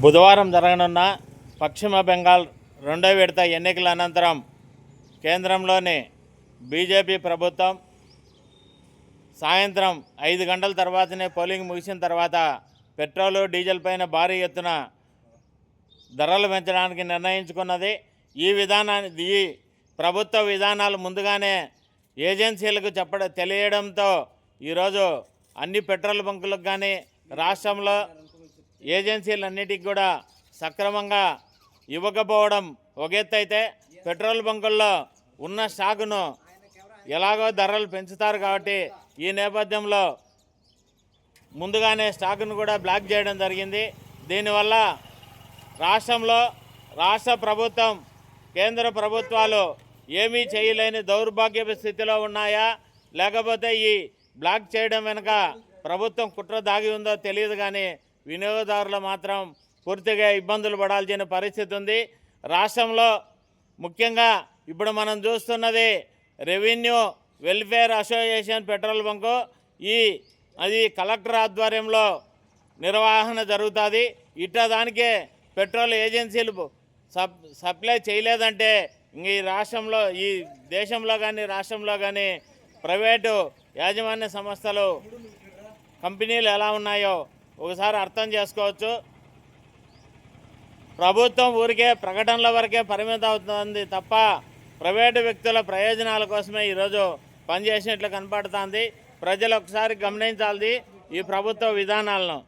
బుధవారం జరగనున్న పశ్చిమ బెంగాల్ రెండో విడత ఎన్నికల అనంతరం కేంద్రంలోని బీజేపీ ప్రభుత్వం సాయంత్రం 5 గంటల తర్వాతనే పోలింగ్ ముగిసిన తర్వాత పెట్రోలు డీజిల్ పైన భారీ ఎత్తున ధరలు పెంచడానికి నిర్ణయించుకున్నది. ఈ ప్రభుత్వ విధానాలు ముందుగానే ఏజెన్సీలకు తెలియడంతో ఈరోజు అన్ని పెట్రోల్ బంకులకు కానీ రాష్ట్రంలో ఏజెన్సీలన్నిటికీ కూడా సక్రమంగా ఇవ్వకపోవడం ఒక ఎత్తు అయితే, పెట్రోల్ బంకుల్లో ఉన్న స్టాకును ఎలాగో ధరలు పెంచుతారు కాబట్టి ఈ నేపథ్యంలో ముందుగానే స్టాకును కూడా బ్లాక్ చేయడం జరిగింది. దీనివల్ల రాష్ట్ర ప్రభుత్వం కేంద్ర ప్రభుత్వాలు ఏమీ చేయలేని దౌర్భాగ్యపు స్థితిలో ఉన్నాయా, లేకపోతే ఈ బ్లాక్ చేయడం వెనుక ప్రభుత్వం కుట్ర దాగి ఉందో తెలియదు, కానీ వినియోగదారులు మాత్రం పూర్తిగా ఇబ్బందులు పడాల్సిన పరిస్థితి ఉంది. రాష్ట్రంలో ముఖ్యంగా ఇప్పుడు మనం చూస్తున్నది revenue welfare association petrol bunk. అది కలెక్టర్ ఆధ్వర్యంలో నిర్వహణ జరుగుతుంది. దానికే పెట్రోల్ ఏజెన్సీలు సప్లై చేయలేదంటే ఈ దేశంలో కానీ రాష్ట్రంలో కానీ ప్రైవేటు యాజమాన్య సంస్థలు కంపెనీలు ఎలా ఉన్నాయో ఒకసారి అర్థం చేసుకోవచ్చు. ప్రభుత్వం ఊరికే ప్రకటనల వరకే పరిమితం అవుతుంది తప్ప ప్రైవేటు వ్యక్తుల ప్రయోజనాల కోసమే ఈరోజు పనిచేసినట్లు కనపడుతుంది. ప్రజలు ఒకసారి గమనించాలి ఈ ప్రభుత్వ విధానాలను.